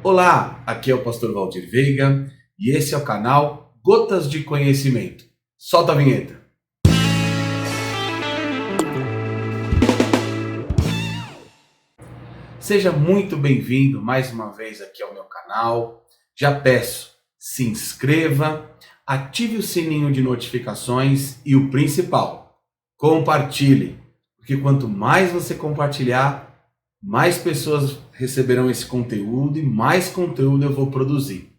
Olá, aqui é o pastor Valdir Veiga e esse é o canal Gotas de Conhecimento. Solta a vinheta. Seja muito bem-vindo mais uma vez aqui ao meu canal. Já peço, se inscreva, ative o sininho de notificações e o principal, compartilhe. Porque quanto mais você compartilhar, mais pessoas receberão esse conteúdo e mais conteúdo eu vou produzir.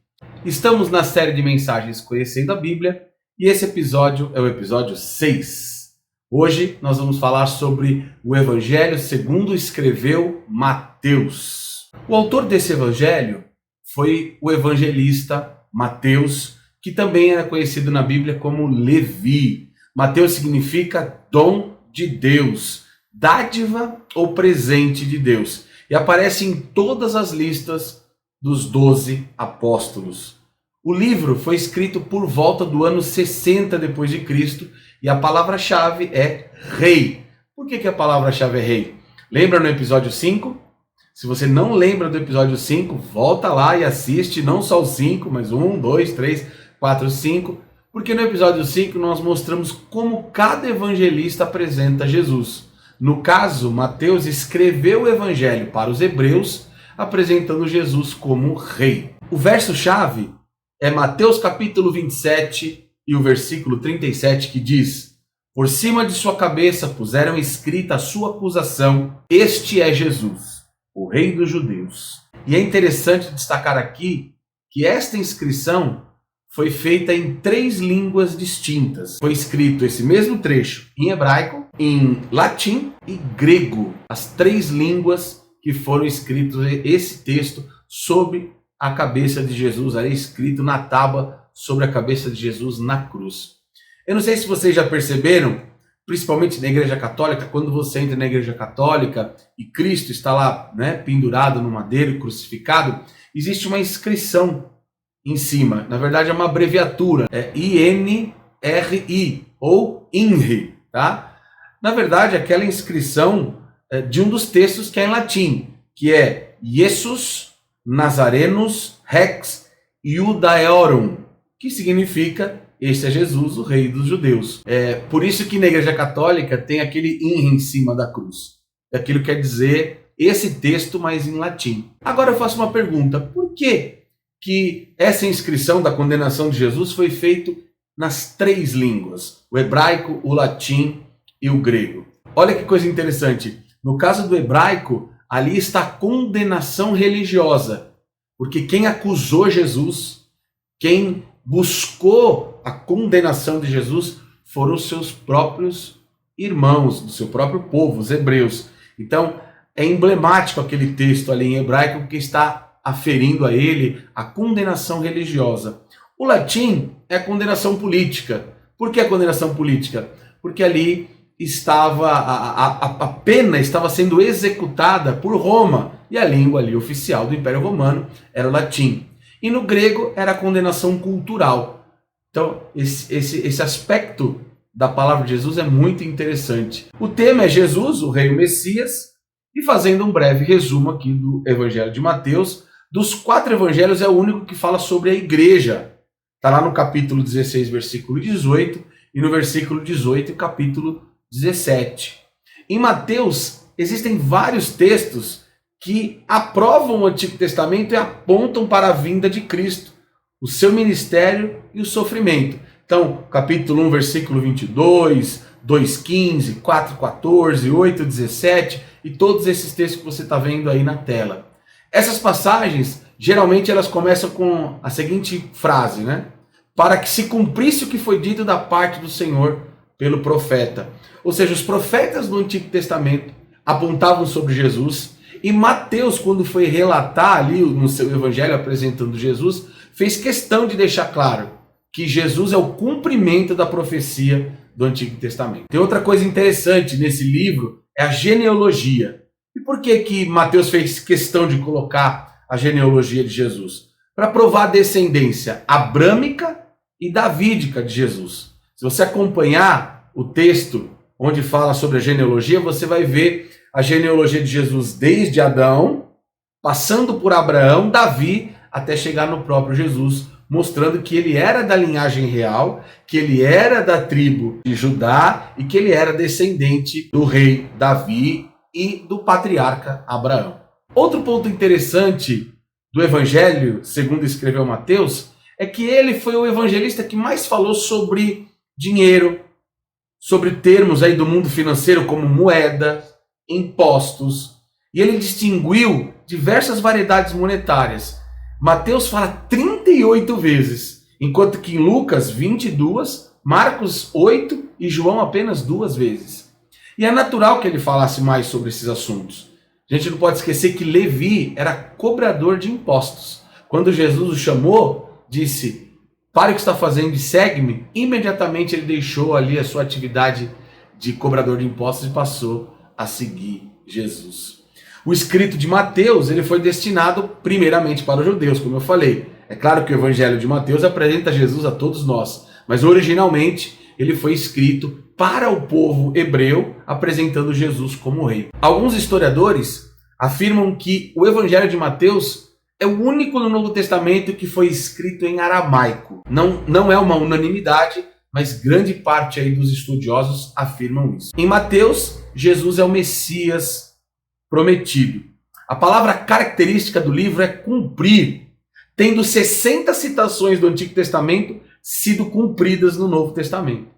Estamos na série de mensagens Conhecendo a Bíblia e esse episódio é o episódio 6. Hoje nós vamos falar sobre o Evangelho segundo escreveu Mateus. O autor desse evangelho foi o evangelista Mateus, que também era conhecido na Bíblia como Levi. Mateus significa dom de Deus, dádiva ou presente de Deus, e aparece em todas as listas dos 12 apóstolos. O livro foi escrito por volta do ano 60 depois de Cristo e a palavra-chave é rei. Por que a palavra-chave é rei? Lembra no episódio 5? Se você não lembra do episódio 5, volta lá e assiste não só o 5, mas 1, 2, 3, 4, 5, porque no episódio 5 nós mostramos como cada evangelista apresenta Jesus. No caso, Mateus escreveu o evangelho para os hebreus, apresentando Jesus como rei. O verso-chave é Mateus capítulo 27 e o versículo 37, que diz: por cima de sua cabeça puseram escrita a sua acusação, este é Jesus, o rei dos judeus. E é interessante destacar aqui que esta inscrição foi feita em 3 línguas distintas. Foi escrito esse mesmo trecho em hebraico, em latim e grego. As 3 línguas que foram escritos esse texto sobre a cabeça de Jesus, ali escrito na tábua sobre a cabeça de Jesus na cruz. Eu não sei se vocês já perceberam, principalmente na Igreja Católica, quando você entra na Igreja Católica e Cristo está lá, pendurado no madeiro, crucificado, existe uma inscrição em cima. Na verdade é uma abreviatura, é INRI ou INRI, tá? Na verdade aquela inscrição é de um dos textos que é em latim, que é Jesus Nazarenus Rex Iudaeorum, que significa este é Jesus, o rei dos judeus. É por isso que na Igreja Católica tem aquele INRI em cima da cruz. Aquilo quer dizer esse texto, mas em latim. Agora eu faço uma pergunta: por que essa inscrição da condenação de Jesus foi feita nas 3 línguas, o hebraico, o latim e o grego? Olha que coisa interessante. No caso do hebraico, ali está a condenação religiosa, porque quem acusou Jesus, quem buscou a condenação de Jesus, foram os seus próprios irmãos, do seu próprio povo, os hebreus. Então, é emblemático aquele texto ali em hebraico, porque está aferindo a ele a condenação religiosa. O latim é a condenação política. Por que a condenação política? Porque ali estava a pena estava sendo executada por Roma, e a língua ali oficial do Império Romano era o latim. E no grego era a condenação cultural. Então esse aspecto da palavra de Jesus é muito interessante. O tema é Jesus, o rei, o Messias, e fazendo um breve resumo aqui do Evangelho de Mateus, dos 4 evangelhos é o único que fala sobre a igreja. Está lá no capítulo 16, versículo 18, e no versículo 18, capítulo 17. Em Mateus, existem vários textos que aprovam o Antigo Testamento e apontam para a vinda de Cristo, o seu ministério e o sofrimento. Então, capítulo 1, versículo 22, 2,15, 4,14, 8,17 e todos esses textos que você está vendo aí na tela. Essas passagens, geralmente elas começam com a seguinte frase, para que se cumprisse o que foi dito da parte do Senhor pelo profeta. Ou seja, os profetas do Antigo Testamento apontavam sobre Jesus, e Mateus, quando foi relatar ali no seu evangelho apresentando Jesus, fez questão de deixar claro que Jesus é o cumprimento da profecia do Antigo Testamento. Tem outra coisa interessante nesse livro, é a genealogia. E por que Mateus fez questão de colocar a genealogia de Jesus? Para provar a descendência abrâmica e davídica de Jesus. Se você acompanhar o texto onde fala sobre a genealogia, você vai ver a genealogia de Jesus desde Adão passando por Abraão, Davi, até chegar no próprio Jesus, mostrando que ele era da linhagem real, que ele era da tribo de Judá e que ele era descendente do rei Davi e do patriarca Abraão. Outro ponto interessante do evangelho, segundo escreveu Mateus, é que ele foi o evangelista que mais falou sobre dinheiro, sobre termos aí do mundo financeiro como moeda, impostos, e ele distinguiu diversas variedades monetárias. Mateus fala 38 vezes, enquanto que em Lucas 22, Marcos 8 e João apenas 2 vezes. E é natural que ele falasse mais sobre esses assuntos. A gente não pode esquecer que Levi era cobrador de impostos. Quando Jesus o chamou, disse: "Pare o que está fazendo e segue-me", imediatamente ele deixou ali a sua atividade de cobrador de impostos e passou a seguir Jesus. O escrito de Mateus, ele foi destinado primeiramente para os judeus, como eu falei. É claro que o evangelho de Mateus apresenta Jesus a todos nós, mas originalmente ele foi escrito para o povo hebreu, apresentando Jesus como rei. Alguns historiadores afirmam que o evangelho de Mateus é o único no Novo Testamento que foi escrito em aramaico. Não é uma unanimidade, mas grande parte aí dos estudiosos afirmam isso. Em Mateus, Jesus é o Messias prometido. A palavra característica do livro é cumprir, tendo 60 citações do Antigo Testamento sido cumpridas no Novo Testamento.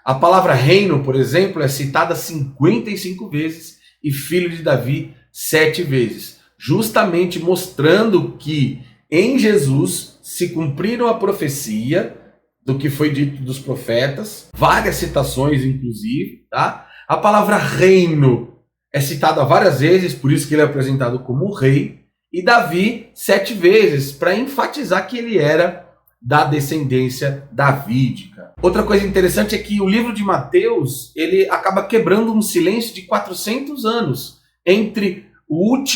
A palavra reino, por exemplo, é citada 55 vezes e filho de Davi 7 vezes, justamente mostrando que em Jesus se cumpriram a profecia do que foi dito dos profetas, várias citações inclusive, tá? A palavra reino é citada várias vezes, por isso que ele é apresentado como rei, e Davi 7 vezes, para enfatizar que ele era da descendência davídica. Outra coisa interessante é que o livro de Mateus, ele acaba quebrando um silêncio de 400 anos entre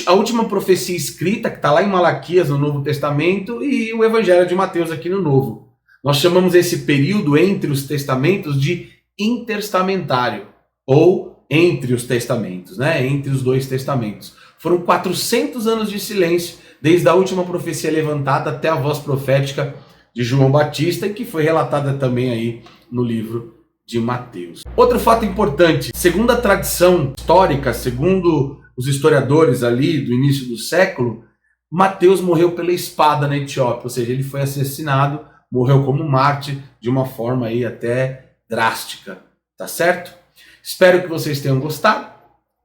a última profecia escrita, que está lá em Malaquias, no Novo Testamento, e o Evangelho de Mateus aqui no Novo. Nós chamamos esse período entre os testamentos de intertestamentário, ou entre os testamentos, né? Entre os dois testamentos. Foram 400 anos de silêncio, desde a última profecia levantada até a voz profética de João Batista, que foi relatada também aí no livro de Mateus. Outro fato importante, segundo a tradição histórica, segundo os historiadores ali do início do século, Mateus morreu pela espada na Etiópia, ou seja, ele foi assassinado, morreu como mártir de uma forma aí até drástica, tá certo? Espero que vocês tenham gostado.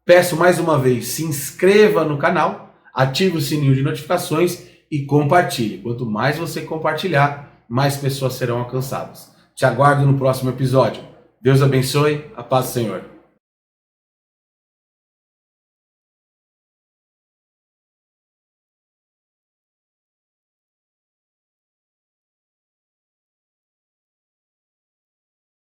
Peço mais uma vez, se inscreva no canal, ative o sininho de notificações e compartilhe. Quanto mais você compartilhar, mais pessoas serão alcançadas. Te aguardo no próximo episódio. Deus abençoe, a paz do Senhor.